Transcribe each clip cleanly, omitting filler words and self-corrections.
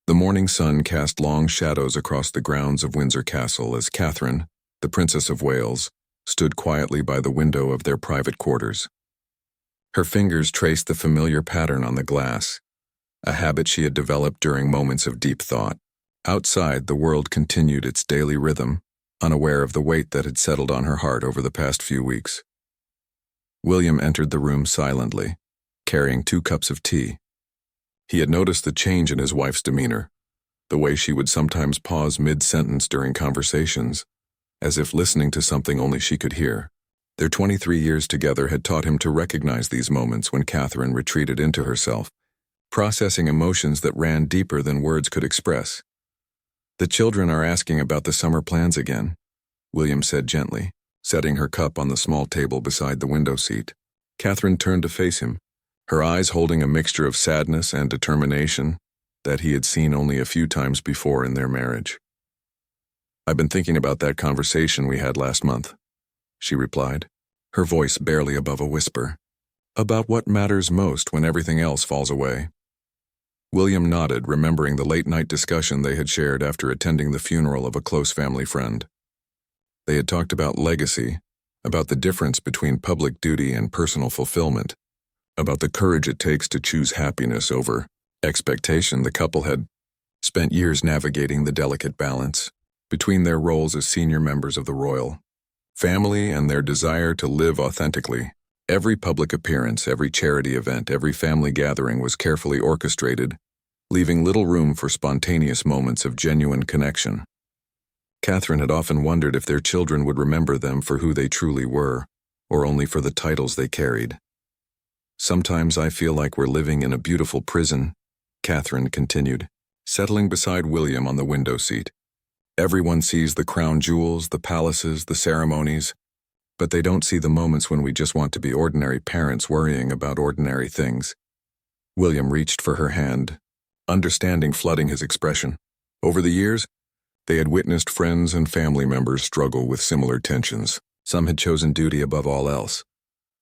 The morning sun cast long shadows across the grounds of Windsor Castle as Catherine, the Princess of Wales, stood quietly by the window of their private quarters. Her fingers traced the familiar pattern on the glass, a habit she had developed during moments of deep thought. Outside, the world continued its daily rhythm, unaware of the weight that had settled on her heart over the past few weeks. William entered the room silently, carrying 2 cups of tea. He had noticed the change in his wife's demeanor, the way she would sometimes pause mid-sentence during conversations, as if listening to something only she could hear. Their 23 years together had taught him to recognize these moments when Catherine retreated into herself, processing emotions that ran deeper than words could express. "The children are asking about the summer plans again," William said gently, setting her cup on the small table beside the window seat. Catherine turned to face him, her eyes holding a mixture of sadness and determination that he had seen only a few times before in their marriage. "I've been thinking about that conversation we had last month," she replied, her voice barely above a whisper. "About what matters most when everything else falls away." William nodded, remembering the late-night discussion they had shared after attending the funeral of a close family friend. They had talked about legacy, about the difference between public duty and personal fulfillment, about the courage it takes to choose happiness over expectation. The couple had spent years navigating the delicate balance between their roles as senior members of the royal family and their desire to live authentically. Every public appearance, every charity event, every family gathering was carefully orchestrated, leaving little room for spontaneous moments of genuine connection. Catherine had often wondered if their children would remember them for who they truly were, or only for the titles they carried. "Sometimes I feel like we're living in a beautiful prison," Catherine continued, settling beside William on the window seat. "Everyone sees the crown jewels, the palaces, the ceremonies, but they don't see the moments when we just want to be ordinary parents worrying about ordinary things." William reached for her hand, understanding flooding his expression. Over the years, they had witnessed friends and family members struggle with similar tensions. Some had chosen duty above all else,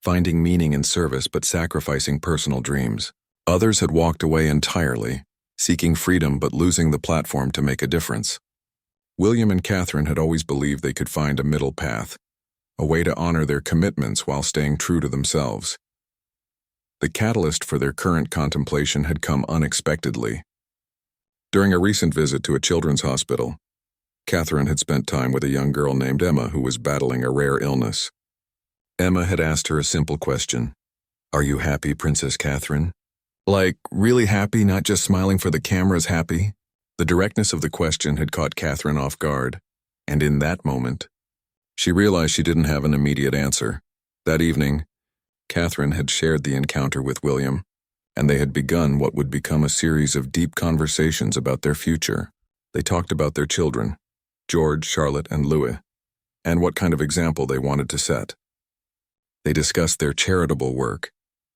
finding meaning in service but sacrificing personal dreams. Others had walked away entirely, seeking freedom but losing the platform to make a difference. William and Catherine had always believed they could find a middle path, a way to honor their commitments while staying true to themselves. The catalyst for their current contemplation had come unexpectedly. During a recent visit to a children's hospital, Catherine had spent time with a young girl named Emma who was battling a rare illness. Emma had asked her a simple question. "Are you happy, Princess Catherine?" Like, really happy, not just smiling for the cameras happy? The directness of the question had caught Catherine off guard, and in that moment, she realized she didn't have an immediate answer. That evening, Catherine had shared the encounter with William, and they had begun what would become a series of deep conversations about their future. They talked about their children, George, Charlotte, and Louis, and what kind of example they wanted to set. They discussed their charitable work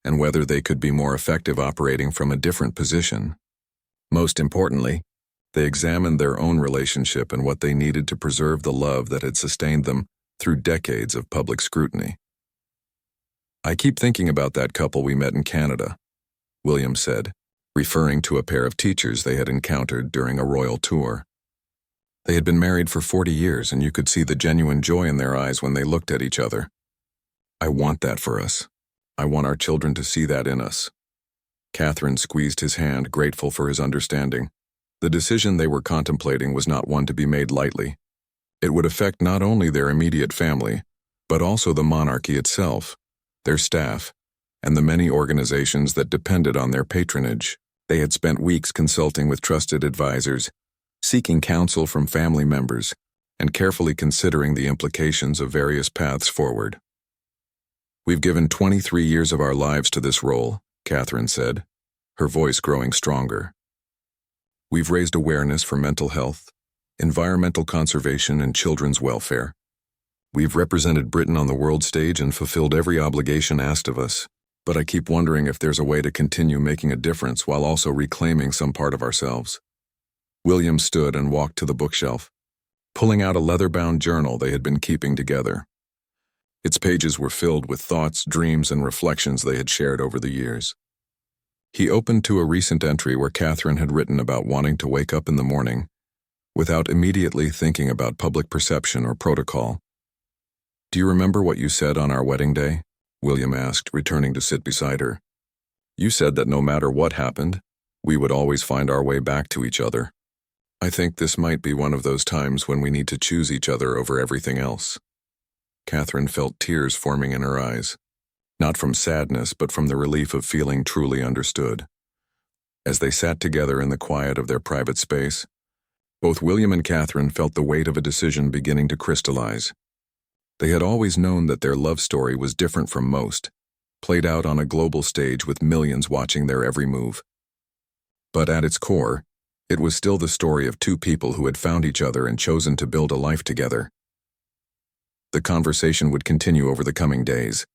and whether they could be more effective operating from a different position. Most importantly, they examined their own relationship and what they needed to preserve the love that had sustained them through decades of public scrutiny. "I keep thinking about that couple we met in Canada," William said, referring to a pair of teachers they had encountered during a royal tour. They had been married for 40 years, and you could see the genuine joy in their eyes when they looked at each other. "I want that for us. I want our children to see that in us." Catherine squeezed his hand, grateful for his understanding. The decision they were contemplating was not one to be made lightly. It would affect not only their immediate family, but also the monarchy itself, their staff, and the many organizations that depended on their patronage. They had spent weeks consulting with trusted advisors, seeking counsel from family members, and carefully considering the implications of various paths forward. "We've given 23 years of our lives to this role," Catherine said, her voice growing stronger. "We've raised awareness for mental health, environmental conservation, and children's welfare. We've represented Britain on the world stage and fulfilled every obligation asked of us, but I keep wondering if there's a way to continue making a difference while also reclaiming some part of ourselves." William stood and walked to the bookshelf, pulling out a leather-bound journal they had been keeping together. Its pages were filled with thoughts, dreams, and reflections they had shared over the years. He opened to a recent entry where Catherine had written about wanting to wake up in the morning without immediately thinking about public perception or protocol. "Do you remember what you said on our wedding day?" William asked, returning to sit beside her. "You said that no matter what happened, we would always find our way back to each other. I think this might be one of those times when we need to choose each other over everything else." Catherine felt tears forming in her eyes, not from sadness but from the relief of feeling truly understood. As they sat together in the quiet of their private space, both William and Catherine felt the weight of a decision beginning to crystallize. They had always known that their love story was different from most, played out on a global stage with millions watching their every move. But at its core, it was still the story of two people who had found each other and chosen to build a life together. The conversation would continue over the coming days,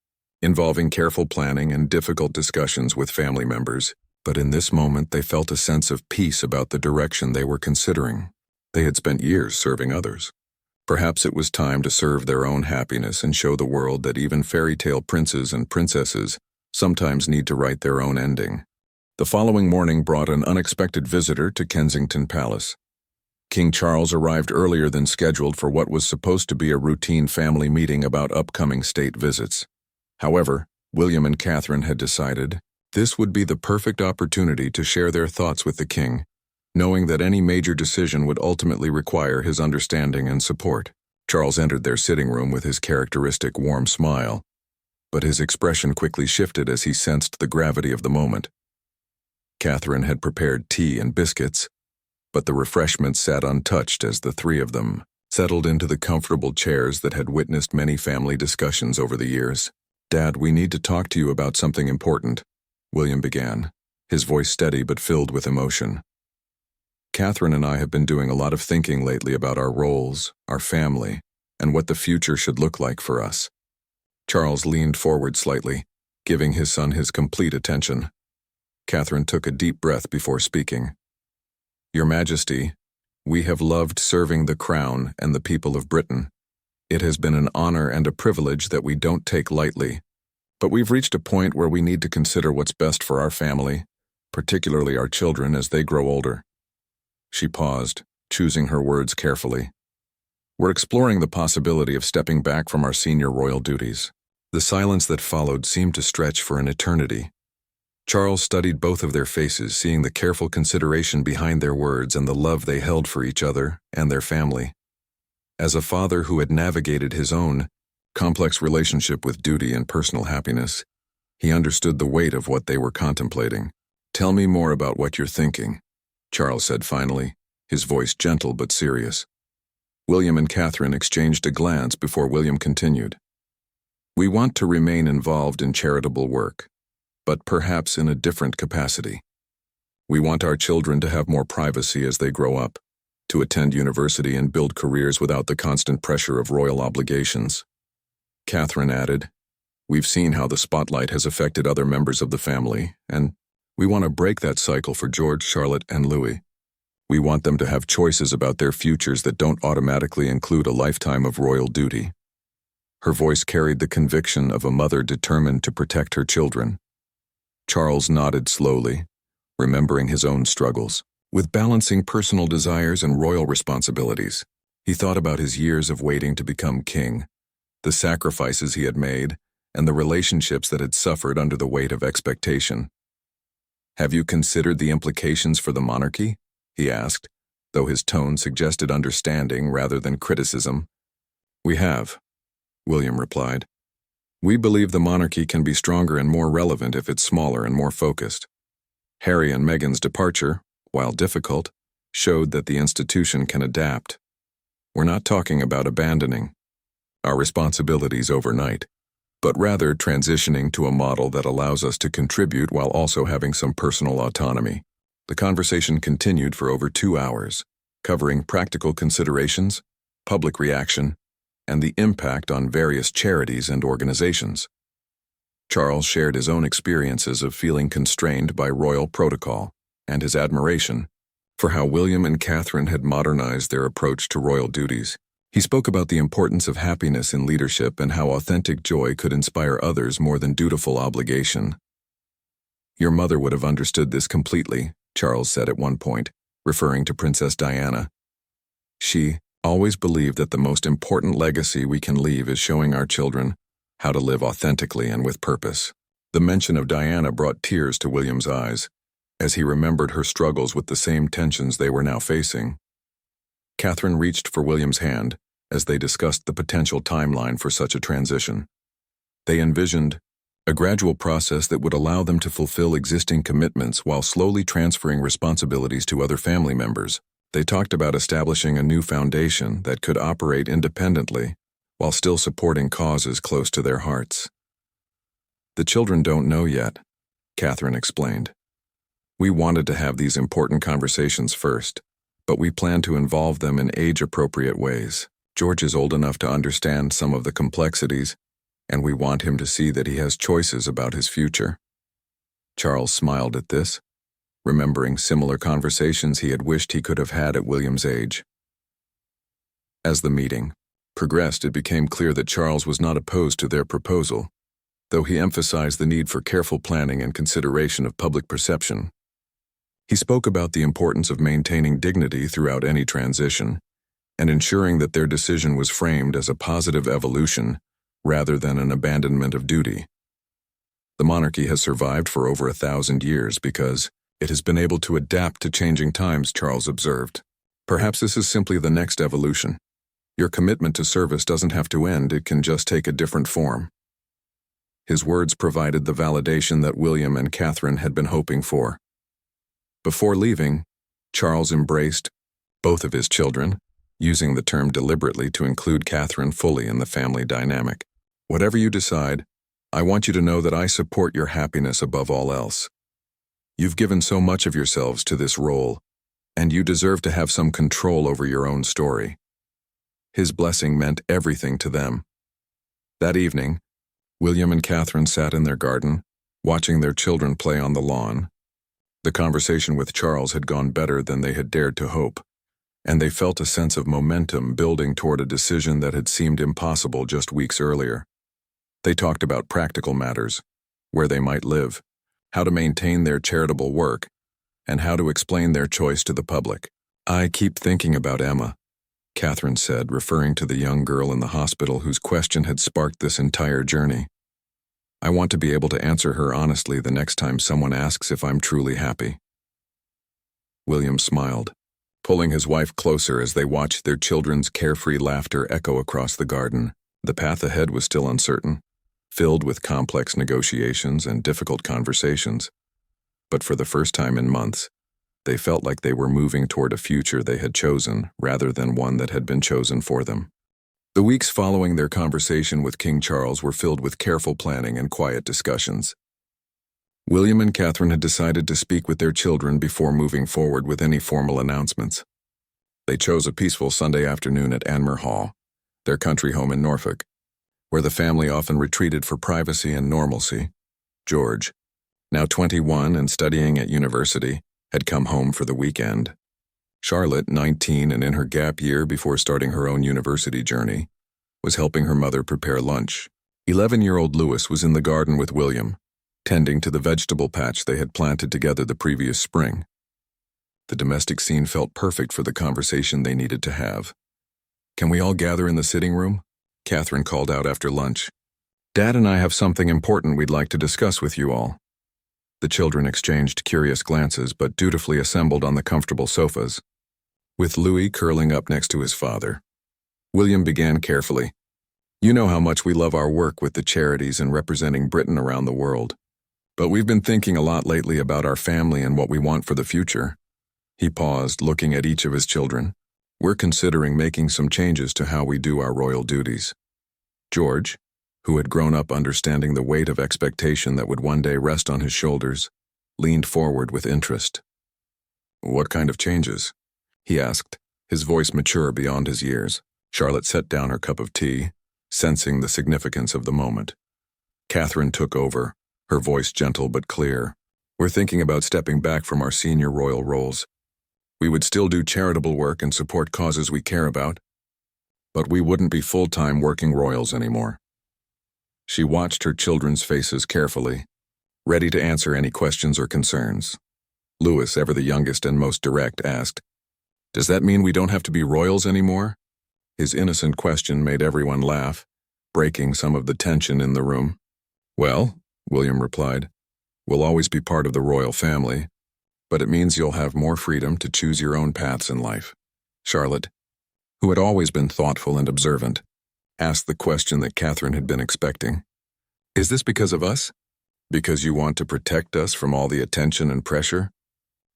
involving careful planning and difficult discussions with family members, but in this moment they felt a sense of peace about the direction they were considering. They had spent years serving others. Perhaps it was time to serve their own happiness and show the world that even fairy tale princes and princesses sometimes need to write their own ending. The following morning brought an unexpected visitor to Kensington Palace. King Charles arrived earlier than scheduled for what was supposed to be a routine family meeting about upcoming state visits. However, William and Catherine had decided this would be the perfect opportunity to share their thoughts with the king, knowing that any major decision would ultimately require his understanding and support. Charles entered their sitting room with his characteristic warm smile, but his expression quickly shifted as he sensed the gravity of the moment. Catherine had prepared tea and biscuits, but the refreshments sat untouched as the three of them settled into the comfortable chairs that had witnessed many family discussions over the years. "Dad, we need to talk to you about something important," William began, his voice steady but filled with emotion. "Catherine and I have been doing a lot of thinking lately about our roles, our family, and what the future should look like for us." Charles leaned forward slightly, giving his son his complete attention. Catherine took a deep breath before speaking. "Your Majesty, we have loved serving the Crown and the people of Britain. It has been an honor and a privilege that we don't take lightly, but we've reached a point where we need to consider what's best for our family, particularly our children as they grow older." She paused, choosing her words carefully. "We're exploring the possibility of stepping back from our senior royal duties." The silence that followed seemed to stretch for an eternity. Charles studied both of their faces, seeing the careful consideration behind their words and the love they held for each other and their family. As a father who had navigated his own complex relationship with duty and personal happiness, he understood the weight of what they were contemplating. "Tell me more about what you're thinking," Charles said finally, his voice gentle but serious. William and Catherine exchanged a glance before William continued. "We want to remain involved in charitable work, but perhaps in a different capacity. We want our children to have more privacy as they grow up, to attend university and build careers without the constant pressure of royal obligations." Catherine added, "We've seen how the spotlight has affected other members of the family, and we want to break that cycle for George, Charlotte, and Louis. We want them to have choices about their futures that don't automatically include a lifetime of royal duty." Her voice carried the conviction of a mother determined to protect her children. Charles nodded slowly, remembering his own struggles with balancing personal desires and royal responsibilities. He thought about his years of waiting to become king, the sacrifices he had made, and the relationships that had suffered under the weight of expectation. "Have you considered the implications for the monarchy?" he asked, though his tone suggested understanding rather than criticism. "We have," William replied. "We believe the monarchy can be stronger and more relevant if it's smaller and more focused. Harry and Meghan's departure, while difficult, showed that the institution can adapt. We're not talking about abandoning our responsibilities overnight, but rather transitioning to a model that allows us to contribute while also having some personal autonomy." The conversation continued for over 2 hours, covering practical considerations, public reaction, and the impact on various charities and organizations. Charles shared his own experiences of feeling constrained by royal protocol and his admiration for how William and Catherine had modernized their approach to royal duties. He spoke about the importance of happiness in leadership and how authentic joy could inspire others more than dutiful obligation. Your mother would have understood this completely, Charles said at one point, referring to Princess Diana. She always believed that the most important legacy we can leave is showing our children how to live authentically and with purpose. The mention of Diana brought tears to William's eyes, as he remembered her struggles with the same tensions they were now facing. Catherine reached for William's hand as they discussed the potential timeline for such a transition. They envisioned a gradual process that would allow them to fulfill existing commitments while slowly transferring responsibilities to other family members. They talked about establishing a new foundation that could operate independently while still supporting causes close to their hearts. The children don't know yet, Catherine explained. We wanted to have these important conversations first, but we plan to involve them in age-appropriate ways. George is old enough to understand some of the complexities, and we want him to see that he has choices about his future. Charles smiled at this, remembering similar conversations he had wished he could have had at William's age. As the meeting progressed, it became clear that Charles was not opposed to their proposal, though he emphasized the need for careful planning and consideration of public perception. He spoke about the importance of maintaining dignity throughout any transition, and ensuring that their decision was framed as a positive evolution rather than an abandonment of duty. The monarchy has survived for over 1,000 years because it has been able to adapt to changing times, Charles observed. Perhaps this is simply the next evolution. Your commitment to service doesn't have to end, it can just take a different form. His words provided the validation that William and Catherine had been hoping for. Before leaving, Charles embraced both of his children, using the term deliberately to include Catherine fully in the family dynamic. Whatever you decide, I want you to know that I support your happiness above all else. You've given so much of yourselves to this role, and you deserve to have some control over your own story. His blessing meant everything to them. That evening, William and Catherine sat in their garden, watching their children play on the lawn. The conversation with Charles had gone better than they had dared to hope, and they felt a sense of momentum building toward a decision that had seemed impossible just weeks earlier. They talked about practical matters, where they might live, how to maintain their charitable work, and how to explain their choice to the public. I keep thinking about Emma, Catherine said, referring to the young girl in the hospital whose question had sparked this entire journey. I want to be able to answer her honestly the next time someone asks if I'm truly happy. William smiled, pulling his wife closer as they watched their children's carefree laughter echo across the garden. The path ahead was still uncertain, filled with complex negotiations and difficult conversations. But for the first time in months, they felt like they were moving toward a future they had chosen rather than one that had been chosen for them. The weeks following their conversation with King Charles were filled with careful planning and quiet discussions. William and Catherine had decided to speak with their children before moving forward with any formal announcements. They chose a peaceful Sunday afternoon at Anmer Hall, their country home in Norfolk, where the family often retreated for privacy and normalcy. George, now 21 and studying at university, had come home for the weekend. Charlotte, 19 and in her gap year before starting her own university journey, was helping her mother prepare lunch. 11-year-old Louis was in the garden with William, tending to the vegetable patch they had planted together the previous spring. The domestic scene felt perfect for the conversation they needed to have. "Can we all gather in the sitting room?" Catherine called out after lunch. "Dad and I have something important we'd like to discuss with you all." The children exchanged curious glances but dutifully assembled on the comfortable sofas, with Louis curling up next to his father. William began carefully. "You know how much we love our work with the charities and representing Britain around the world. But we've been thinking a lot lately about our family and what we want for the future." He paused, looking at each of his children. "We're considering making some changes to how we do our royal duties." George, who had grown up understanding the weight of expectation that would one day rest on his shoulders, leaned forward with interest. "What kind of changes?" he asked, his voice mature beyond his years. Charlotte set down her cup of tea, sensing the significance of the moment. Catherine took over, her voice gentle but clear. "We're thinking about stepping back from our senior royal roles. We would still do charitable work and support causes we care about, but we wouldn't be full-time working royals anymore." She watched her children's faces carefully, ready to answer any questions or concerns. Louis, ever the youngest and most direct, asked, "Does that mean we don't have to be royals anymore?" His innocent question made everyone laugh, breaking some of the tension in the room. "Well," William replied, "we'll always be part of the royal family, but it means you'll have more freedom to choose your own paths in life." Charlotte, who had always been thoughtful and observant, asked the question that Catherine had been expecting. "Is this because of us? Because you want to protect us from all the attention and pressure?"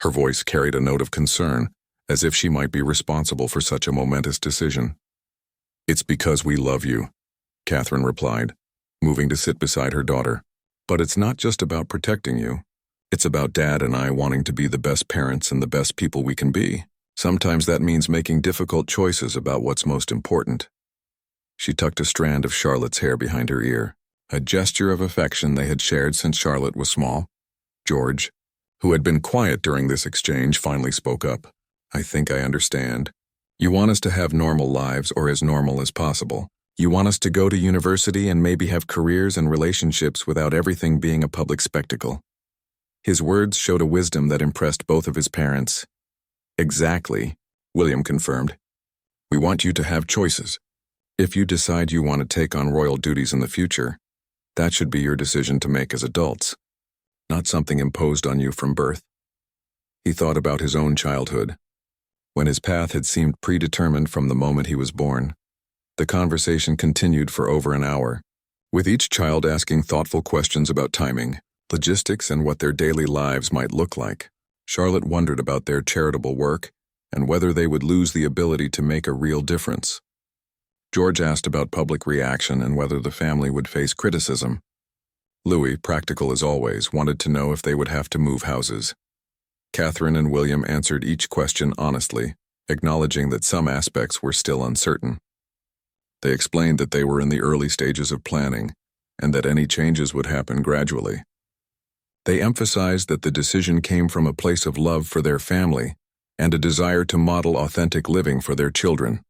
Her voice carried a note of concern, as if she might be responsible for such a momentous decision. "It's because we love you," Catherine replied, moving to sit beside her daughter. "But it's not just about protecting you. It's about Dad and I wanting to be the best parents and the best people we can be. Sometimes that means making difficult choices about what's most important." She tucked a strand of Charlotte's hair behind her ear, a gesture of affection they had shared since Charlotte was small. George, who had been quiet during this exchange, finally spoke up. "I think I understand. You want us to have normal lives, or as normal as possible. You want us to go to university and maybe have careers and relationships without everything being a public spectacle." His words showed a wisdom that impressed both of his parents. "Exactly," William confirmed. "We want you to have choices. If you decide you want to take on royal duties in the future, that should be your decision to make as adults, not something imposed on you from birth." He thought about his own childhood, when his path had seemed predetermined from the moment he was born. The conversation continued for over an hour, with each child asking thoughtful questions about timing, logistics, and what their daily lives might look like. Charlotte wondered about their charitable work and whether they would lose the ability to make a real difference. George asked about public reaction and whether the family would face criticism. Louis, practical as always, wanted to know if they would have to move houses. Catherine and William answered each question honestly, acknowledging that some aspects were still uncertain. They explained that they were in the early stages of planning and that any changes would happen gradually. They emphasized that the decision came from a place of love for their family and a desire to model authentic living for their children.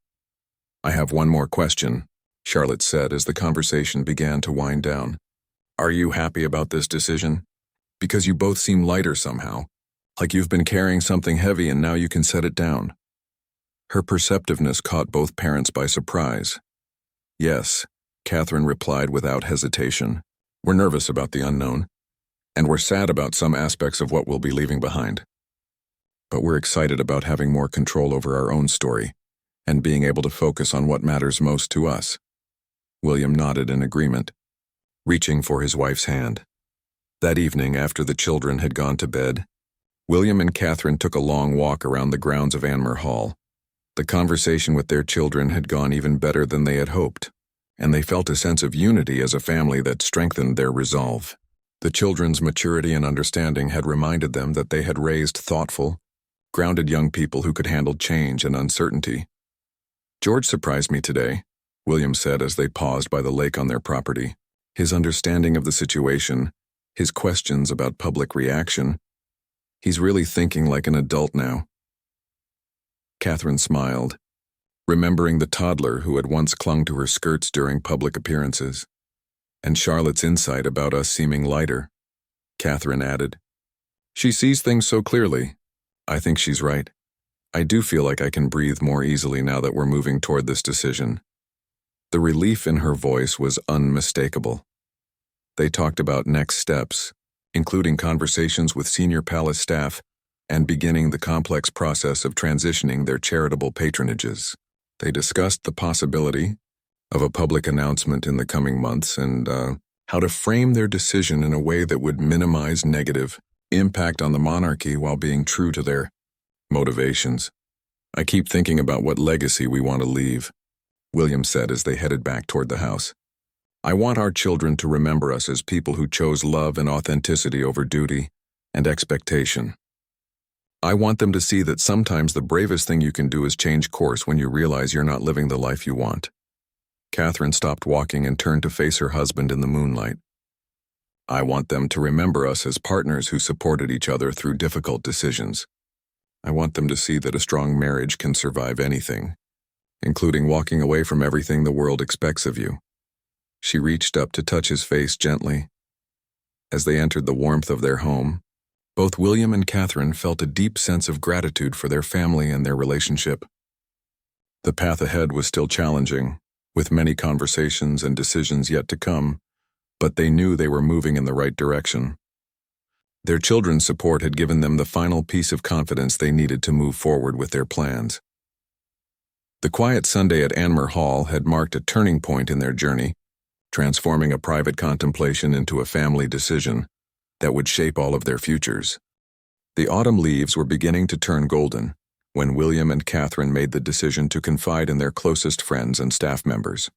"I have one more question," Charlotte said as the conversation began to wind down. "Are you happy about this decision? Because you both seem lighter somehow, like you've been carrying something heavy and now you can set it down." Her perceptiveness caught both parents by surprise. "Yes," Catherine replied without hesitation. "We're nervous about the unknown, and we're sad about some aspects of what we'll be leaving behind. But we're excited about having more control over our own story and being able to focus on what matters most to us." William nodded in agreement, reaching for his wife's hand. That evening, after the children had gone to bed, William and Catherine took a long walk around the grounds of Anmer Hall. The conversation with their children had gone even better than they had hoped, and they felt a sense of unity as a family that strengthened their resolve. The children's maturity and understanding had reminded them that they had raised thoughtful, grounded young people who could handle change and uncertainty. "George surprised me today," William said as they paused by the lake on their property. "His understanding of the situation, his questions about public reaction. He's really thinking like an adult now." Catherine smiled, remembering the toddler who had once clung to her skirts during public appearances, and Charlotte's insight about us seeming lighter. Catherine added, "She sees things so clearly. I think she's right. I do feel like I can breathe more easily now that we're moving toward this decision." The relief in her voice was unmistakable. They talked about next steps, including conversations with senior palace staff and beginning the complex process of transitioning their charitable patronages. They discussed the possibility of a public announcement in the coming months and how to frame their decision in a way that would minimize negative impact on the monarchy while being true to their motivations. "I keep thinking about what legacy we want to leave," William said as they headed back toward the house. "I want our children to remember us as people who chose love and authenticity over duty and expectation. I want them to see that sometimes the bravest thing you can do is change course when you realize you're not living the life you want." Catherine stopped walking and turned to face her husband in the moonlight. "I want them to remember us as partners who supported each other through difficult decisions. I want them to see that a strong marriage can survive anything, including walking away from everything the world expects of you." She reached up to touch his face gently. As they entered the warmth of their home, both William and Catherine felt a deep sense of gratitude for their family and their relationship. The path ahead was still challenging, with many conversations and decisions yet to come, but they knew they were moving in the right direction. Their children's support had given them the final piece of confidence they needed to move forward with their plans. The quiet Sunday at Anmer Hall had marked a turning point in their journey, transforming a private contemplation into a family decision that would shape all of their futures. The autumn leaves were beginning to turn golden when William and Catherine made the decision to confide in their closest friends and staff members.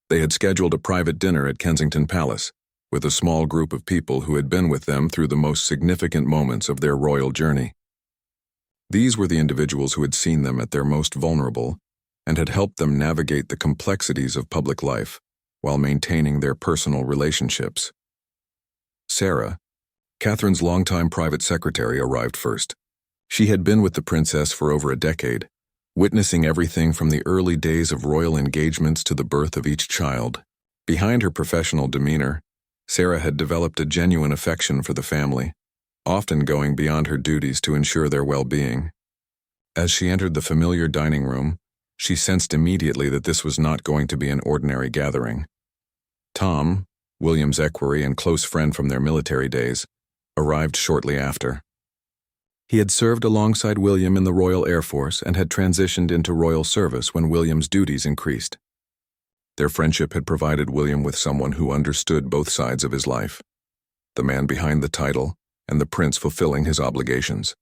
They had scheduled a private dinner at Kensington Palace with a small group of people who had been with them through the most significant moments of their royal journey. These were the individuals who had seen them at their most vulnerable and had helped them navigate the complexities of public life while maintaining their personal relationships. Sarah, Catherine's longtime private secretary, arrived first. She had been with the princess for over a decade, witnessing everything from the early days of royal engagements to the birth of each child. Behind her professional demeanor, Sarah had developed a genuine affection for the family, often going beyond her duties to ensure their well-being. As she entered the familiar dining room, she sensed immediately that this was not going to be an ordinary gathering. Tom, William's equerry and close friend from their military days, arrived shortly after. He had served alongside William in the Royal Air Force and had transitioned into royal service when William's duties increased. Their friendship had provided William with someone who understood both sides of his life, the man behind the title and the prince fulfilling his obligations.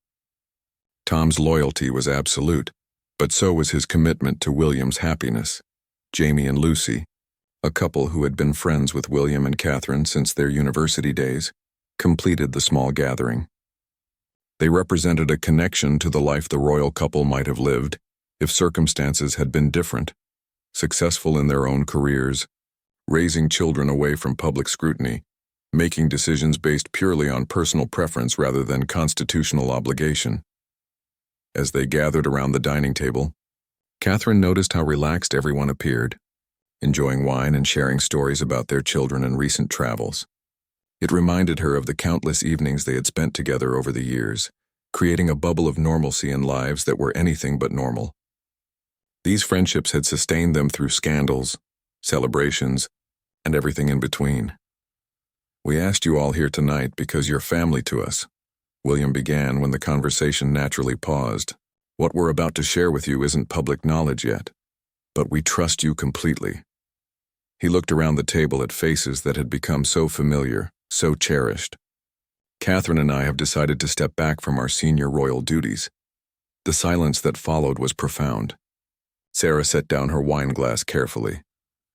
Tom's loyalty was absolute, but so was his commitment to William's happiness. Jamie and Lucy, a couple who had been friends with William and Catherine since their university days, completed the small gathering. They represented a connection to the life the royal couple might have lived if circumstances had been different, successful in their own careers, raising children away from public scrutiny, making decisions based purely on personal preference rather than constitutional obligation. As they gathered around the dining table, Catherine noticed how relaxed everyone appeared, enjoying wine and sharing stories about their children and recent travels. It reminded her of the countless evenings they had spent together over the years, creating a bubble of normalcy in lives that were anything but normal. These friendships had sustained them through scandals, celebrations, and everything in between. "We asked you all here tonight because you're family to us," William began when the conversation naturally paused. "What we're about to share with you isn't public knowledge yet, but we trust you completely." He looked around the table at faces that had become so familiar, so cherished. "Catherine and I have decided to step back from our senior royal duties." The silence that followed was profound. Sarah set down her wine glass carefully,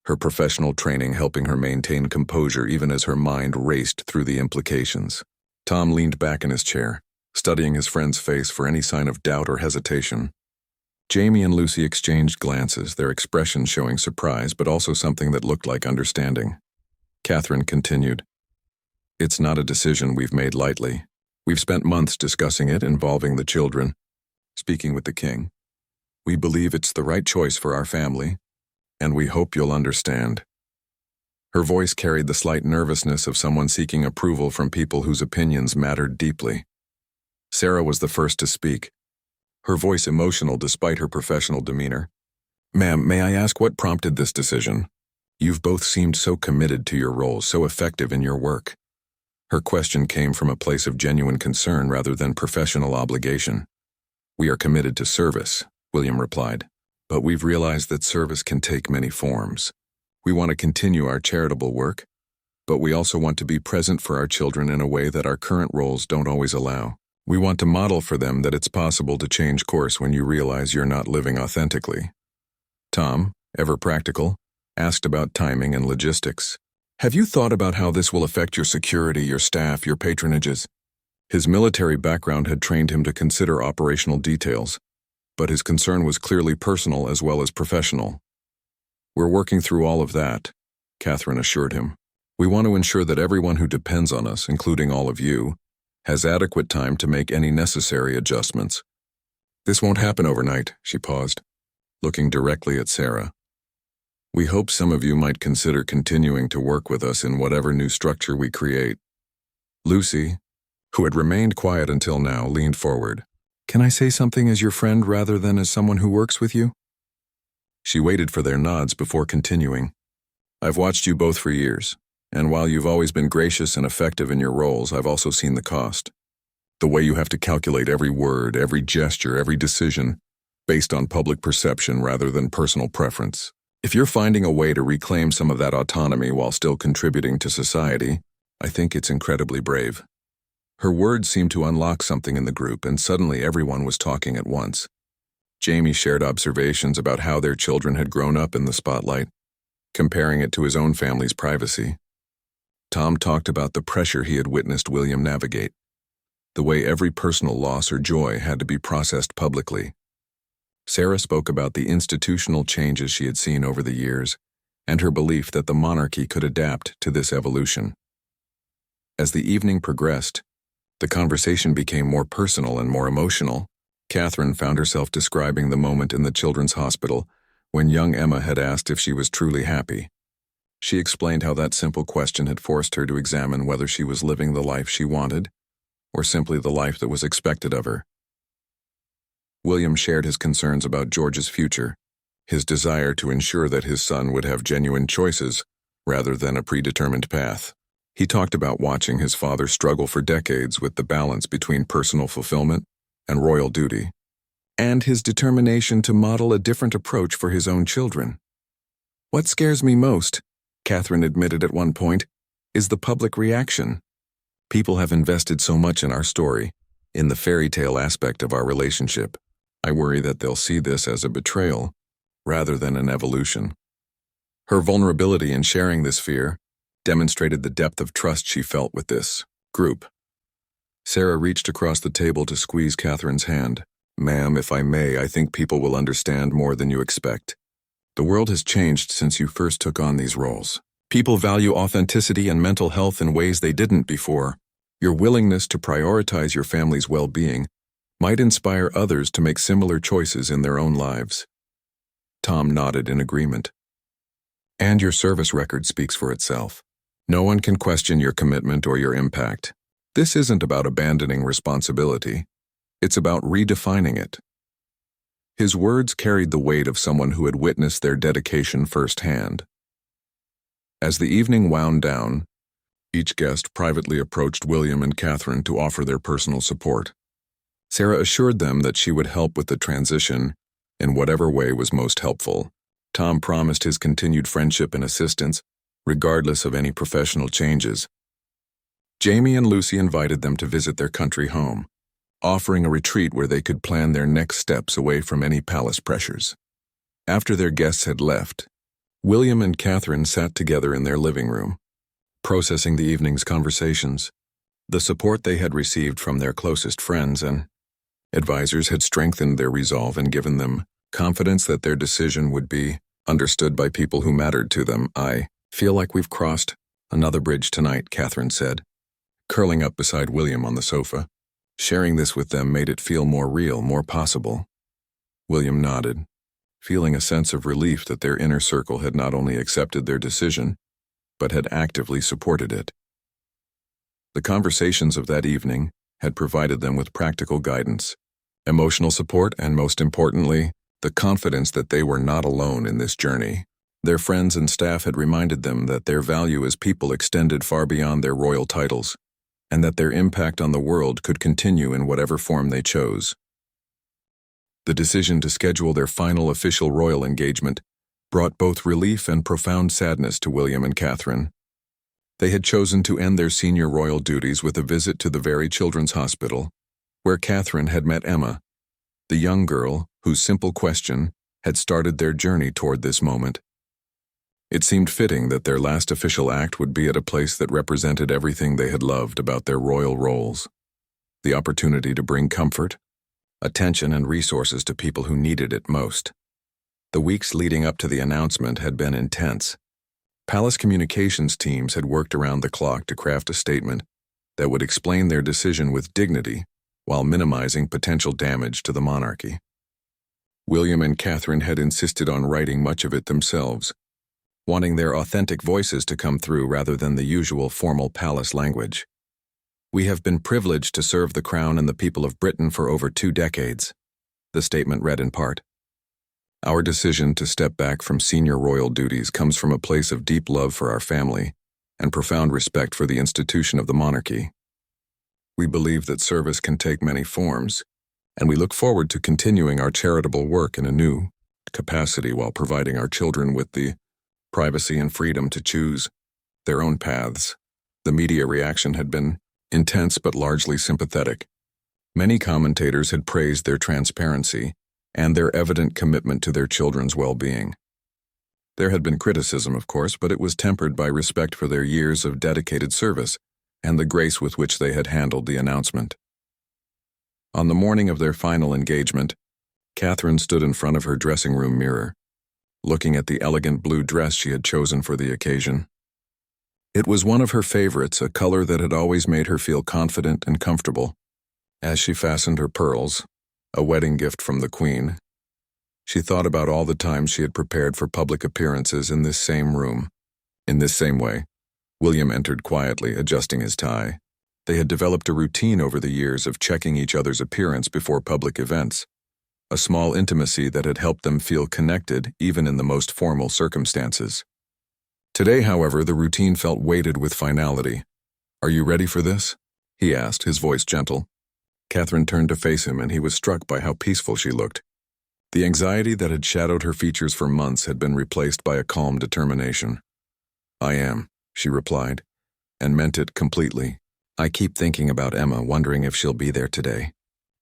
her professional training helping her maintain composure even as her mind raced through the implications. Tom leaned back in his chair, studying his friend's face for any sign of doubt or hesitation. Jamie and Lucy exchanged glances, their expressions showing surprise but also something that looked like understanding. Catherine continued, "It's not a decision we've made lightly. We've spent months discussing it, involving the children, speaking with the king. We believe it's the right choice for our family, and we hope you'll understand." Her voice carried the slight nervousness of someone seeking approval from people whose opinions mattered deeply. Sarah was the first to speak, her voice emotional despite her professional demeanor. "Ma'am, may I ask what prompted this decision? You've both seemed so committed to your roles, so effective in your work." Her question came from a place of genuine concern rather than professional obligation. "We are committed to service," William replied, "but we've realized that service can take many forms. We want to continue our charitable work, but we also want to be present for our children in a way that our current roles don't always allow. We want to model for them that it's possible to change course when you realize you're not living authentically." Tom, ever practical, asked about timing and logistics. "Have you thought about how this will affect your security, your staff, your patronages?" His military background had trained him to consider operational details, but his concern was clearly personal as well as professional. "We're working through all of that," Catherine assured him. "We want to ensure that everyone who depends on us, including all of you, has adequate time to make any necessary adjustments." "This won't happen overnight," she paused, looking directly at Sarah. We hope some of you might consider continuing to work with us in whatever new structure we create. Lucy, who had remained quiet until now, leaned forward. Can I say something as your friend rather than as someone who works with you? She waited for their nods before continuing. I've watched you both for years, and while you've always been gracious and effective in your roles, I've also seen the cost. The way you have to calculate every word, every gesture, every decision, based on public perception rather than personal preference. If you're finding a way to reclaim some of that autonomy while still contributing to society, I think it's incredibly brave. Her words seemed to unlock something in the group, and suddenly everyone was talking at once. Jamie shared observations about how their children had grown up in the spotlight, comparing it to his own family's privacy. Tom talked about the pressure he had witnessed William navigate, the way every personal loss or joy had to be processed publicly. Sarah spoke about the institutional changes she had seen over the years, and her belief that the monarchy could adapt to this evolution. As the evening progressed, the conversation became more personal and more emotional. Catherine found herself describing the moment in the children's hospital when young Emma had asked if she was truly happy. She explained how that simple question had forced her to examine whether she was living the life she wanted, or simply the life that was expected of her. William shared his concerns about George's future, his desire to ensure that his son would have genuine choices rather than a predetermined path. He talked about watching his father struggle for decades with the balance between personal fulfillment and royal duty, and his determination to model a different approach for his own children. What scares me most, Catherine admitted at one point, is the public reaction. People have invested so much in our story, in the fairy tale aspect of our relationship. I worry that they'll see this as a betrayal, rather than an evolution. Her vulnerability in sharing this fear demonstrated the depth of trust she felt with this group. Sarah reached across the table to squeeze Catherine's hand. Ma'am, if I may, I think people will understand more than you expect. The world has changed since you first took on these roles. People value authenticity and mental health in ways they didn't before. Your willingness to prioritize your family's well-being might inspire others to make similar choices in their own lives. Tom nodded in agreement. And your service record speaks for itself. No one can question your commitment or your impact. This isn't about abandoning responsibility. It's about redefining it. His words carried the weight of someone who had witnessed their dedication firsthand. As the evening wound down, each guest privately approached William and Catherine to offer their personal support. Sarah assured them that she would help with the transition in whatever way was most helpful. Tom promised his continued friendship and assistance, regardless of any professional changes. Jamie and Lucy invited them to visit their country home, offering a retreat where they could plan their next steps away from any palace pressures. After their guests had left, William and Catherine sat together in their living room, processing the evening's conversations. The support they had received from their closest friends and advisors had strengthened their resolve and given them confidence that their decision would be understood by people who mattered to them. I feel like we've crossed another bridge tonight, Catherine said, curling up beside William on the sofa. Sharing this with them made it feel more real, more possible. William nodded, feeling a sense of relief that their inner circle had not only accepted their decision, but had actively supported it. The conversations of that evening had provided them with practical guidance, emotional support, and most importantly, the confidence that they were not alone in this journey. Their friends and staff had reminded them that their value as people extended far beyond their royal titles, and that their impact on the world could continue in whatever form they chose. The decision to schedule their final official royal engagement brought both relief and profound sadness to William and Catherine. They had chosen to end their senior royal duties with a visit to the very children's hospital, where Catherine had met Emma, the young girl whose simple question had started their journey toward this moment. It seemed fitting that their last official act would be at a place that represented everything they had loved about their royal roles: the opportunity to bring comfort, attention, and resources to people who needed it most. The weeks leading up to the announcement had been intense. Palace communications teams had worked around the clock to craft a statement that would explain their decision with dignity while minimizing potential damage to the monarchy. William and Catherine had insisted on writing much of it themselves, wanting their authentic voices to come through rather than the usual formal palace language. "We have been privileged to serve the Crown and the people of Britain for over 2 decades," the statement read in part. "Our decision to step back from senior royal duties comes from a place of deep love for our family and profound respect for the institution of the monarchy. We believe that service can take many forms, and we look forward to continuing our charitable work in a new capacity while providing our children with the privacy and freedom to choose their own paths." The media reaction had been intense but largely sympathetic. Many commentators had praised their transparency and their evident commitment to their children's well-being. There had been criticism, of course, but it was tempered by respect for their years of dedicated service and the grace with which they had handled the announcement. On the morning of their final engagement, Catherine stood in front of her dressing room mirror, looking at the elegant blue dress she had chosen for the occasion. It was one of her favorites, a color that had always made her feel confident and comfortable. As she fastened her pearls, a wedding gift from the Queen, she thought about all the times she had prepared for public appearances in this same room. In this same way, William entered quietly, adjusting his tie. They had developed a routine over the years of checking each other's appearance before public events, a small intimacy that had helped them feel connected even in the most formal circumstances. Today, however, the routine felt weighted with finality. "Are you ready for this?" he asked, his voice gentle. Catherine turned to face him, and he was struck by how peaceful she looked. The anxiety that had shadowed her features for months had been replaced by a calm determination. "I am," she replied, and meant it completely. "I keep thinking about Emma, wondering if she'll be there today."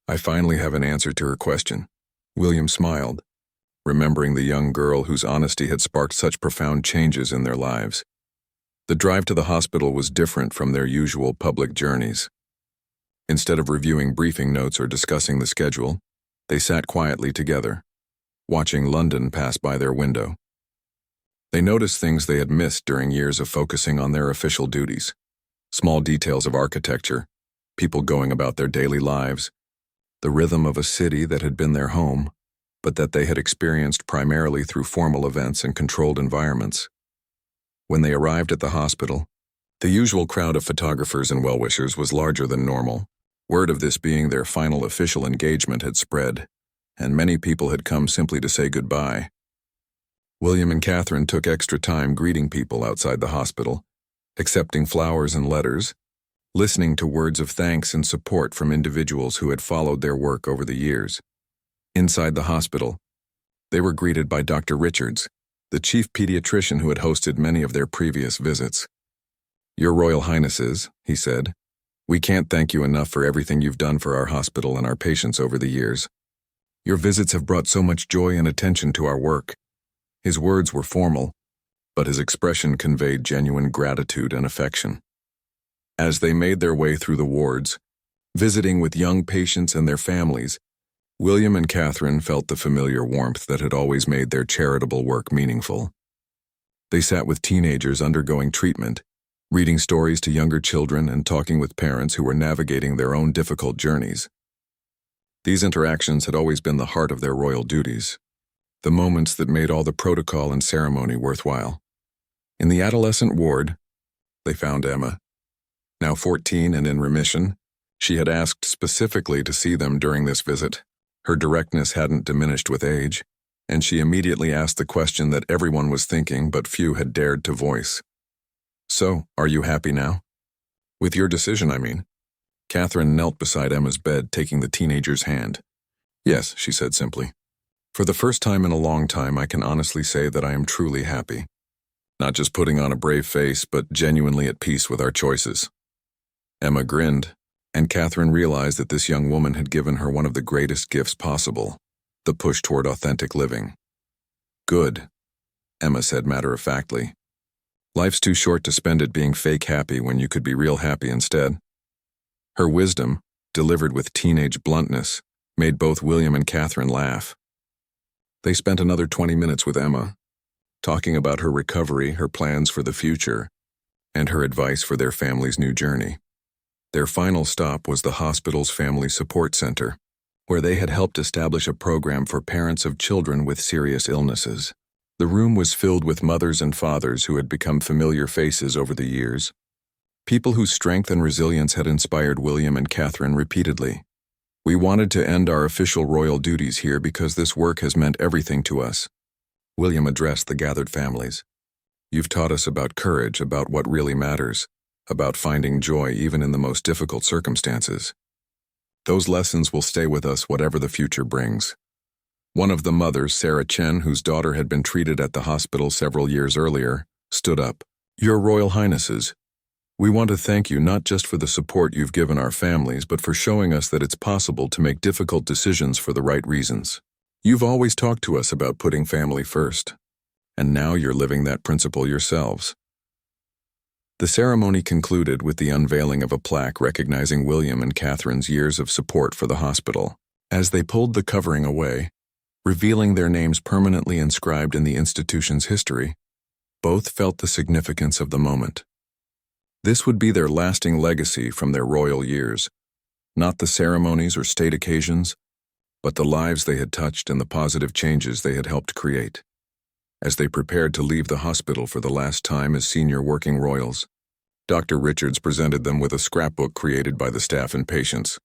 "I finally have an answer to her question." William smiled, remembering the young girl whose honesty had sparked such profound changes in their lives. The drive to the hospital was different from their usual public journeys. Instead of reviewing briefing notes or discussing the schedule, they sat quietly together, watching London pass by their window. They noticed things they had missed during years of focusing on their official duties. Small details of architecture, people going about their daily lives, the rhythm of a city that had been their home, but that they had experienced primarily through formal events and controlled environments. When they arrived at the hospital, the usual crowd of photographers and well-wishers was larger than normal. Word of this being their final official engagement had spread, and many people had come simply to say goodbye. William and Catherine took extra time greeting people outside the hospital, accepting flowers and letters, listening to words of thanks and support from individuals who had followed their work over the years. Inside the hospital, they were greeted by Dr. Richards, the chief pediatrician who had hosted many of their previous visits. "Your Royal Highnesses," he said, "we can't thank you enough for everything you've done for our hospital and our patients over the years. Your visits have brought so much joy and attention to our work." His words were formal, but his expression conveyed genuine gratitude and affection. As they made their way through the wards, visiting with young patients and their families, William and Catherine felt the familiar warmth that had always made their charitable work meaningful. They sat with teenagers undergoing treatment, reading stories to younger children and talking with parents who were navigating their own difficult journeys. These interactions had always been the heart of their royal duties, the moments that made all the protocol and ceremony worthwhile. In the adolescent ward, they found Emma. Now 14 and in remission, she had asked specifically to see them during this visit. Her directness hadn't diminished with age, and she immediately asked the question that everyone was thinking but few had dared to voice. "So, are you happy now?" "With your decision, I mean." Catherine knelt beside Emma's bed, taking the teenager's hand. "Yes," she said simply. "For the first time in a long time, I can honestly say that I am truly happy. Not just putting on a brave face, but genuinely at peace with our choices." Emma grinned, and Catherine realized that this young woman had given her one of the greatest gifts possible, the push toward authentic living. "Good," Emma said matter-of-factly. "Life's too short to spend it being fake happy when you could be real happy instead." Her wisdom, delivered with teenage bluntness, made both William and Catherine laugh. They spent another 20 minutes with Emma, talking about her recovery, her plans for the future, and her advice for their family's new journey. Their final stop was the hospital's Family Support Center, where they had helped establish a program for parents of children with serious illnesses. The room was filled with mothers and fathers who had become familiar faces over the years, people whose strength and resilience had inspired William and Catherine repeatedly. "We wanted to end our official royal duties here because this work has meant everything to us," William addressed the gathered families. "You've taught us about courage, about what really matters, about finding joy even in the most difficult circumstances. Those lessons will stay with us whatever the future brings." One of the mothers, Sarah Chen, whose daughter had been treated at the hospital several years earlier, stood up. "Your Royal Highnesses, we want to thank you not just for the support you've given our families, but for showing us that it's possible to make difficult decisions for the right reasons. You've always talked to us about putting family first, and now you're living that principle yourselves." The ceremony concluded with the unveiling of a plaque recognizing William and Catherine's years of support for the hospital. As they pulled the covering away, revealing their names permanently inscribed in the institution's history, both felt the significance of the moment. This would be their lasting legacy from their royal years, not the ceremonies or state occasions, but the lives they had touched and the positive changes they had helped create. As they prepared to leave the hospital for the last time as senior working royals, Dr. Richards presented them with a scrapbook created by the staff and patients.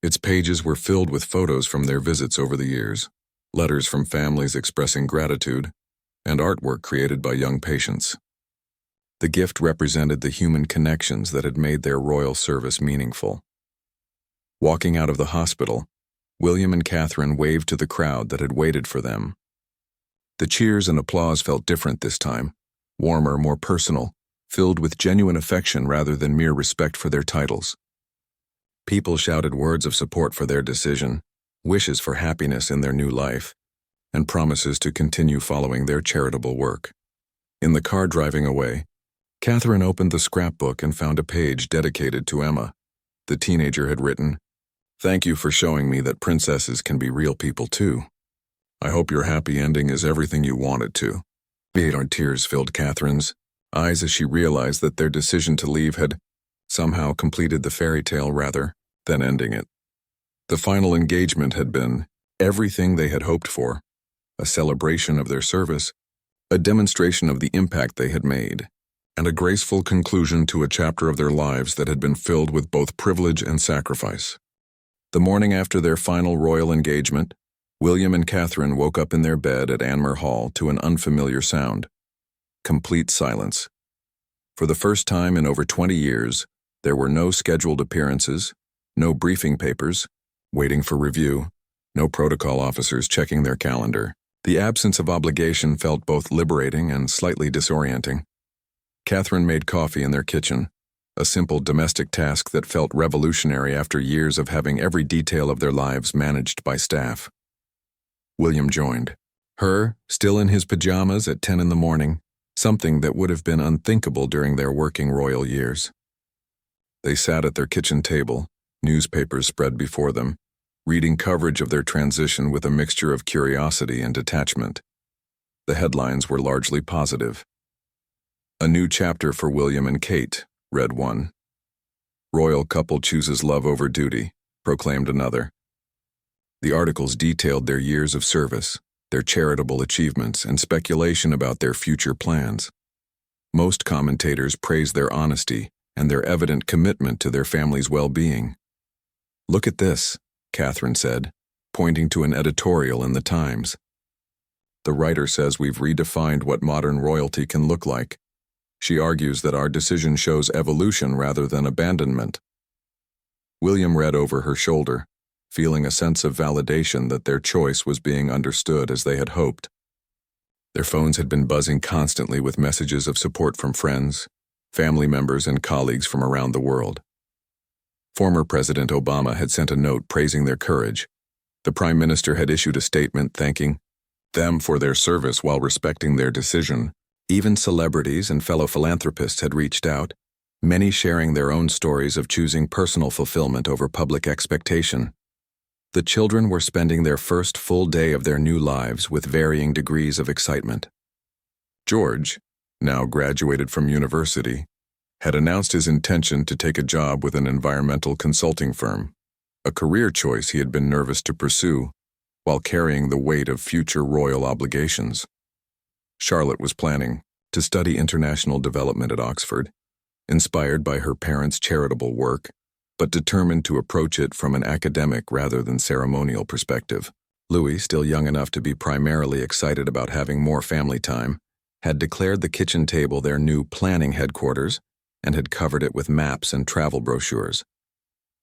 Its pages were filled with photos from their visits over the years, letters from families expressing gratitude, and artwork created by young patients. The gift represented the human connections that had made their royal service meaningful. Walking out of the hospital, William and Catherine waved to the crowd that had waited for them. The cheers and applause felt different this time, warmer, more personal, filled with genuine affection rather than mere respect for their titles. People shouted words of support for their decision, wishes for happiness in their new life, and promises to continue following their charitable work. In the car driving away, Catherine opened the scrapbook and found a page dedicated to Emma. The teenager had written, "Thank you for showing me that princesses can be real people too. I hope your happy ending is everything you want it to." Tears filled Catherine's eyes as she realized that their decision to leave had somehow completed the fairy tale rather than ending it. The final engagement had been everything they had hoped for, a celebration of their service, a demonstration of the impact they had made, and a graceful conclusion to a chapter of their lives that had been filled with both privilege and sacrifice. The morning after their final royal engagement, William and Catherine woke up in their bed at Anmer Hall to an unfamiliar sound. Complete silence. For the first time in over 20 years, there were no scheduled appearances, no briefing papers, waiting for review, no protocol officers checking their calendar. The absence of obligation felt both liberating and slightly disorienting. Catherine made coffee in their kitchen, a simple domestic task that felt revolutionary after years of having every detail of their lives managed by staff. William joined her, still in his pajamas at 10 in the morning, something that would have been unthinkable during their working royal years. They sat at their kitchen table, newspapers spread before them, reading coverage of their transition with a mixture of curiosity and detachment. The headlines were largely positive. "A new chapter for William and Kate," read one. "Royal couple chooses love over duty," proclaimed another. The articles detailed their years of service, their charitable achievements, and speculation about their future plans. Most commentators praised their honesty and their evident commitment to their family's well-being. "Look at this," Catherine said, pointing to an editorial in the Times. "The writer says we've redefined what modern royalty can look like. She argues that our decision shows evolution rather than abandonment." William read over her shoulder, feeling a sense of validation that their choice was being understood as they had hoped. Their phones had been buzzing constantly with messages of support from friends, family members, and colleagues from around the world. Former President Obama had sent a note praising their courage. The Prime Minister had issued a statement thanking them for their service while respecting their decision. Even celebrities and fellow philanthropists had reached out, many sharing their own stories of choosing personal fulfillment over public expectation. The children were spending their first full day of their new lives with varying degrees of excitement. George, now graduated from university, had announced his intention to take a job with an environmental consulting firm, a career choice he had been nervous to pursue, while carrying the weight of future royal obligations. Charlotte was planning to study international development at Oxford, inspired by her parents' charitable work, but determined to approach it from an academic rather than ceremonial perspective. Louis, still young enough to be primarily excited about having more family time, had declared the kitchen table their new planning headquarters and had covered it with maps and travel brochures.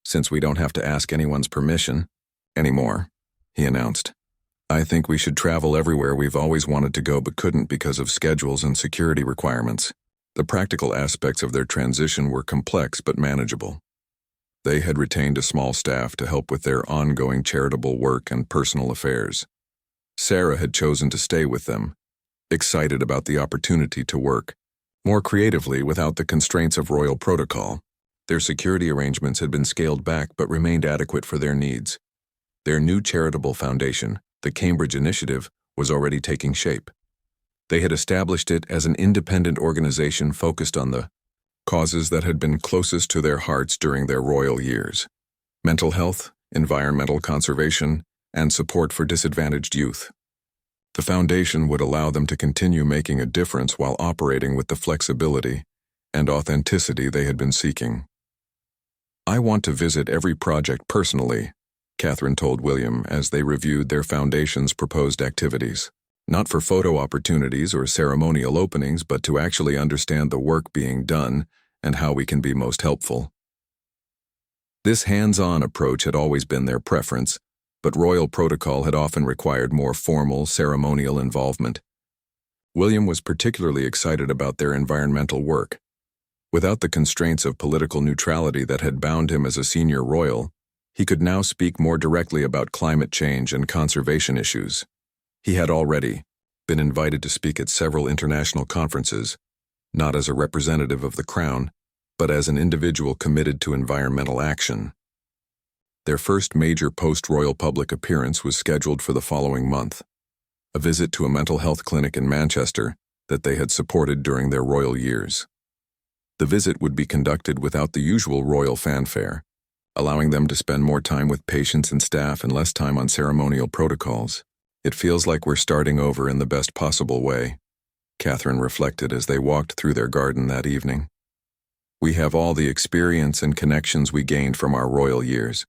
"Since we don't have to ask anyone's permission anymore," he announced, "I think we should travel everywhere we've always wanted to go but couldn't because of schedules and security requirements." The practical aspects of their transition were complex but manageable. They had retained a small staff to help with their ongoing charitable work and personal affairs. Sarah had chosen to stay with them, excited about the opportunity to work more creatively without the constraints of royal protocol. Their security arrangements had been scaled back but remained adequate for their needs. Their new charitable foundation, the Cambridge Initiative, was already taking shape. They had established it as an independent organization focused on the causes that had been closest to their hearts during their royal years: mental health, environmental conservation, and support for disadvantaged youth. The foundation would allow them to continue making a difference while operating with the flexibility and authenticity they had been seeking. "I want to visit every project personally," Catherine told William as they reviewed their foundation's proposed activities. "Not for photo opportunities or ceremonial openings, but to actually understand the work being done and how we can be most helpful." This hands-on approach had always been their preference, but royal protocol had often required more formal, ceremonial involvement. William was particularly excited about their environmental work. Without the constraints of political neutrality that had bound him as a senior royal, he could now speak more directly about climate change and conservation issues. He had already been invited to speak at several international conferences, not as a representative of the crown, but as an individual committed to environmental action. Their first major post-royal public appearance was scheduled for the following month, a visit to a mental health clinic in Manchester that they had supported during their royal years. The visit would be conducted without the usual royal fanfare, allowing them to spend more time with patients and staff and less time on ceremonial protocols. "It feels like we're starting over in the best possible way," Catherine reflected as they walked through their garden that evening. "We have all the experience and connections we gained from our royal years,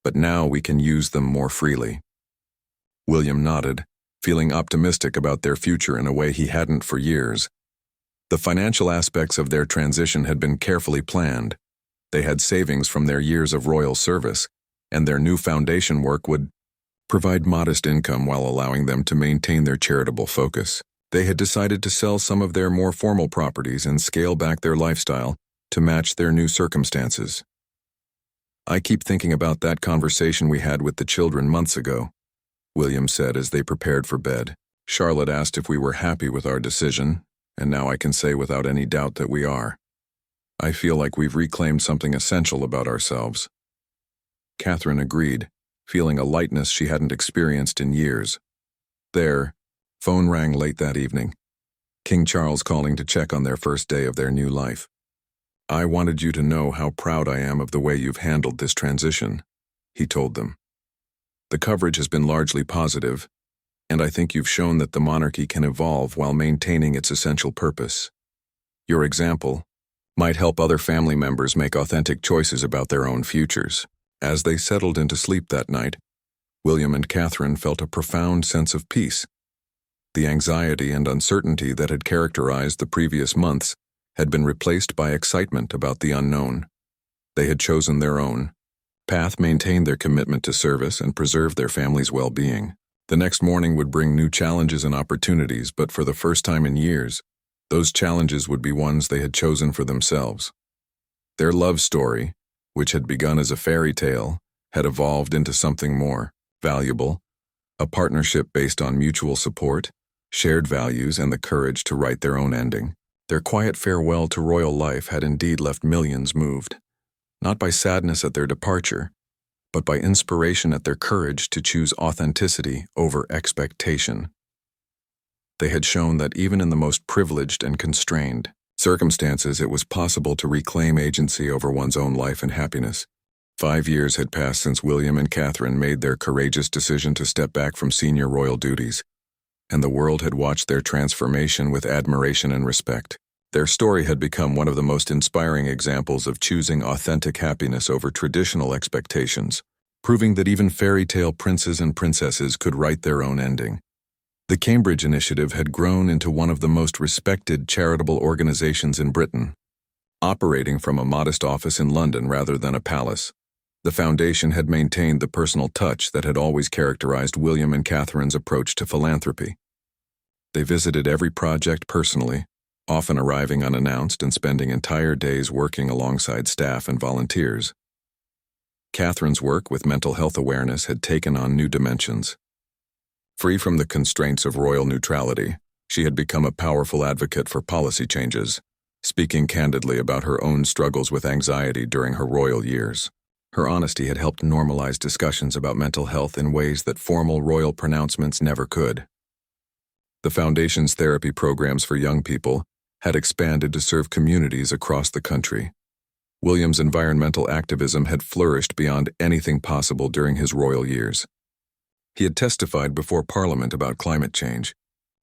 but now we can use them more freely." William nodded, feeling optimistic about their future in a way he hadn't for years. The financial aspects of their transition had been carefully planned. They had savings from their years of royal service, and their new foundation work would provide modest income while allowing them to maintain their charitable focus. They had decided to sell some of their more formal properties and scale back their lifestyle to match their new circumstances. "I keep thinking about that conversation we had with the children months ago," William said as they prepared for bed. "Charlotte asked if we were happy with our decision, and now I can say without any doubt that we are. I feel like we've reclaimed something essential about ourselves." Catherine agreed, feeling a lightness she hadn't experienced in years. Their phone rang late that evening, King Charles calling to check on their first day of their new life. "I wanted you to know how proud I am of the way you've handled this transition," he told them. "The coverage has been largely positive, and I think you've shown that the monarchy can evolve while maintaining its essential purpose. Your example might help other family members make authentic choices about their own futures." As they settled into sleep that night, William and Catherine felt a profound sense of peace. The anxiety and uncertainty that had characterized the previous months had been replaced by excitement about the unknown. They had chosen their own path, maintained their commitment to service, and preserved their family's well-being. The next morning would bring new challenges and opportunities, but for the first time in years, those challenges would be ones they had chosen for themselves. Their love story, which had begun as a fairy tale, had evolved into something more valuable, a partnership based on mutual support, shared values, and the courage to write their own ending. Their quiet farewell to royal life had indeed left millions moved, not by sadness at their departure, but by inspiration at their courage to choose authenticity over expectation. They had shown that even in the most privileged and constrained circumstances, it was possible to reclaim agency over one's own life and happiness. 5 years had passed since William and Catherine made their courageous decision to step back from senior royal duties. and the world had watched their transformation with admiration and respect. Their story had become one of the most inspiring examples of choosing authentic happiness over traditional expectations, proving that even fairy tale princes and princesses could write their own ending. The Cambridge Initiative had grown into one of the most respected charitable organizations in Britain. Operating from a modest office in London rather than a palace, the foundation had maintained the personal touch that had always characterized William and Catherine's approach to philanthropy. They visited every project personally, often arriving unannounced and spending entire days working alongside staff and volunteers. Catherine's work with mental health awareness had taken on new dimensions. Free from the constraints of royal neutrality, she had become a powerful advocate for policy changes, speaking candidly about her own struggles with anxiety during her royal years. Her honesty had helped normalize discussions about mental health in ways that formal royal pronouncements never could. The Foundation's therapy programs for young people had expanded to serve communities across the country. William's environmental activism had flourished beyond anything possible during his royal years. He had testified before Parliament about climate change,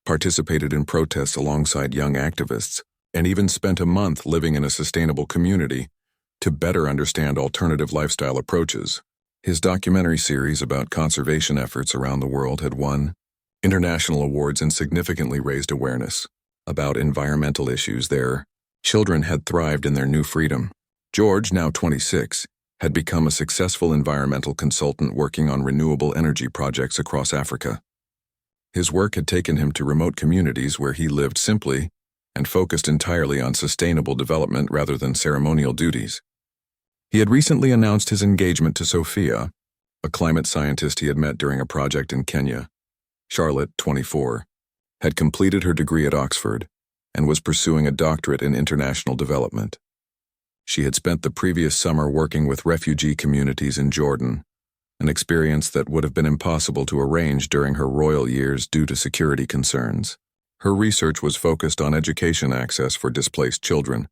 participated in protests alongside young activists, and even spent a month living in a sustainable community to better understand alternative lifestyle approaches. His documentary series about conservation efforts around the world had won international awards and significantly raised awareness about environmental issues. Their children had thrived in their new freedom. George, now 26, had become a successful environmental consultant working on renewable energy projects across Africa. His work had taken him to remote communities where he lived simply and focused entirely on sustainable development rather than ceremonial duties. He had recently announced his engagement to Sophia, a climate scientist he had met during a project in Kenya. Charlotte, 24, had completed her degree at Oxford and was pursuing a doctorate in international development. She had spent the previous summer working with refugee communities in Jordan, an experience that would have been impossible to arrange during her royal years due to security concerns. Her research was focused on education access for displaced children,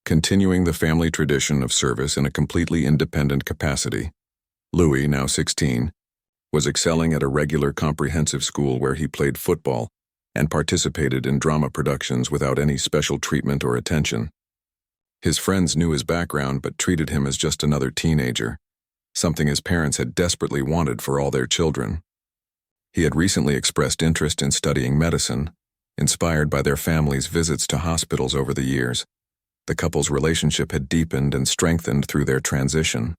continuing the family tradition of service in a completely independent capacity. Louis, now 16, was excelling at a regular comprehensive school where he played football and participated in drama productions without any special treatment or attention. His friends knew his background but treated him as just another teenager, something his parents had desperately wanted for all their children. He had recently expressed interest in studying medicine, inspired by their family's visits to hospitals over the years. The couple's relationship had deepened and strengthened through their transition.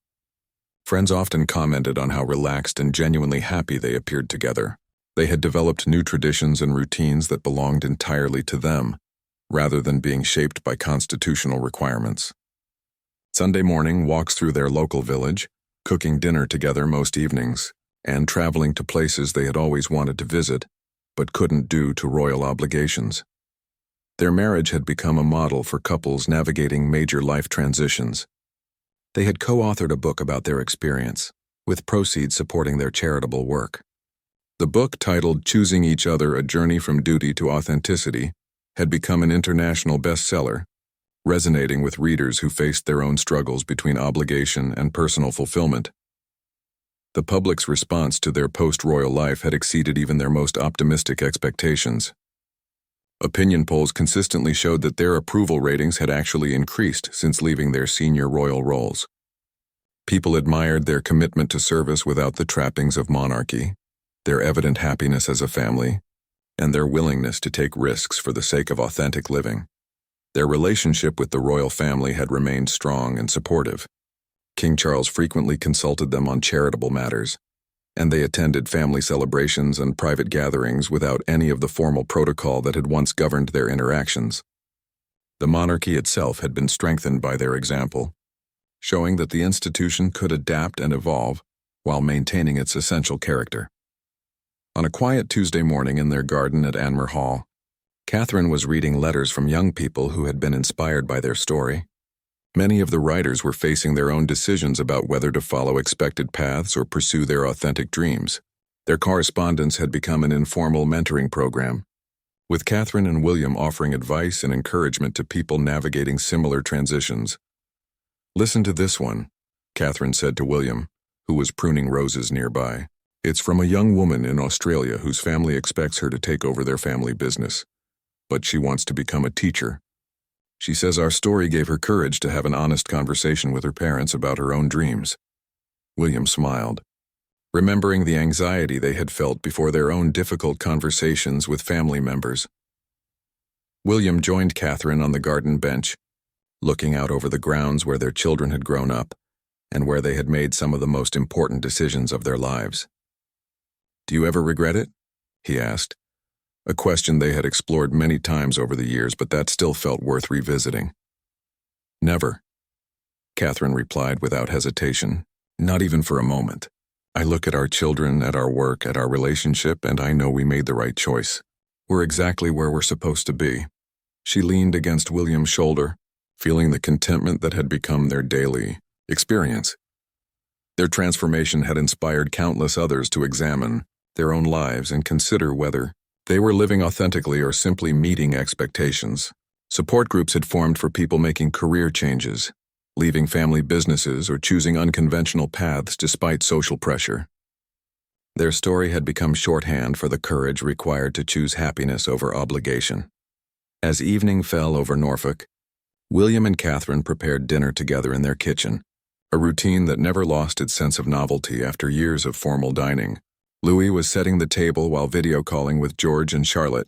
Friends often commented on how relaxed and genuinely happy they appeared together. They had developed new traditions and routines that belonged entirely to them, rather than being shaped by constitutional requirements. Sunday morning walks through their local village, cooking dinner together most evenings, and traveling to places they had always wanted to visit, but couldn't due to royal obligations. Their marriage had become a model for couples navigating major life transitions. They had co-authored a book about their experience, with proceeds supporting their charitable work. The book, titled Choosing Each Other: A Journey from Duty to Authenticity, had become an international bestseller, resonating with readers who faced their own struggles between obligation and personal fulfillment. The public's response to their post-royal life had exceeded even their most optimistic expectations. Opinion polls consistently showed that their approval ratings had actually increased since leaving their senior royal roles. People admired their commitment to service without the trappings of monarchy, their evident happiness as a family, and their willingness to take risks for the sake of authentic living. Their relationship with the royal family had remained strong and supportive. King Charles frequently consulted them on charitable matters, and they attended family celebrations and private gatherings without any of the formal protocol that had once governed their interactions. The monarchy itself had been strengthened by their example, showing that the institution could adapt and evolve while maintaining its essential character. On a quiet Tuesday morning in their garden at Anmer Hall, Catherine was reading letters from young people who had been inspired by their story. Many of the writers were facing their own decisions about whether to follow expected paths or pursue their authentic dreams. Their correspondence had become an informal mentoring program, with Catherine and William offering advice and encouragement to people navigating similar transitions. "Listen to this one," Catherine said to William, who was pruning roses nearby. It's from a young woman in Australia whose family expects her to take over their family business, but she wants to become a teacher. She says our story gave her courage to have an honest conversation with her parents about her own dreams. William smiled, remembering the anxiety they had felt before their own difficult conversations with family members. William joined Catherine on the garden bench, looking out over the grounds where their children had grown up and where they had made some of the most important decisions of their lives. "Do you ever regret it?" he asked, a question they had explored many times over the years, but that still felt worth revisiting. "Never," Catherine replied without hesitation, "not even for a moment. I look at our children, at our work, at our relationship, and I know we made the right choice. We're exactly where we're supposed to be." She leaned against William's shoulder, feeling the contentment that had become their daily experience. Their transformation had inspired countless others to examine their own lives and consider whether they were living authentically or simply meeting expectations. Support groups had formed for people making career changes, leaving family businesses, or choosing unconventional paths despite social pressure. Their story had become shorthand for the courage required to choose happiness over obligation. As evening fell over Norfolk, William and Catherine prepared dinner together in their kitchen, a routine that never lost its sense of novelty after years of formal dining. Louis was setting the table while video calling with George and Charlotte,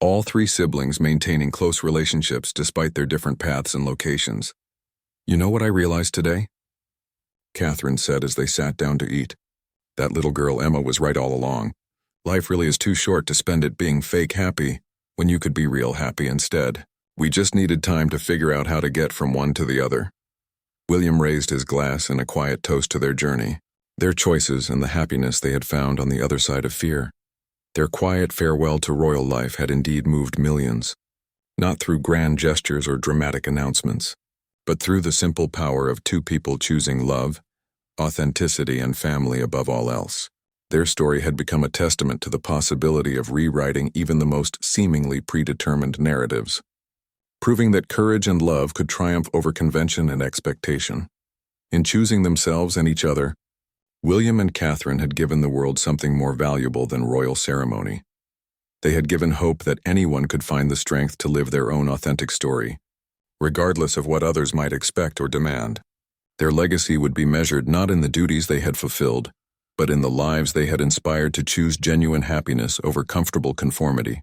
all three siblings maintaining close relationships despite their different paths and locations. "You know what I realized today?" Catherine said as they sat down to eat. "That little girl Emma was right all along. Life really is too short to spend it being fake happy when you could be real happy instead. We just needed time to figure out how to get from one to the other." William raised his glass in a quiet toast to their journey, their choices, and the happiness they had found on the other side of fear. Their quiet farewell to royal life had indeed moved millions, not through grand gestures or dramatic announcements, but through the simple power of two people choosing love, authenticity, and family above all else. Their story had become a testament to the possibility of rewriting even the most seemingly predetermined narratives, proving that courage and love could triumph over convention and expectation. In choosing themselves and each other, William and Catherine had given the world something more valuable than royal ceremony. They had given hope that anyone could find the strength to live their own authentic story, regardless of what others might expect or demand. Their legacy would be measured not in the duties they had fulfilled, but in the lives they had inspired to choose genuine happiness over comfortable conformity.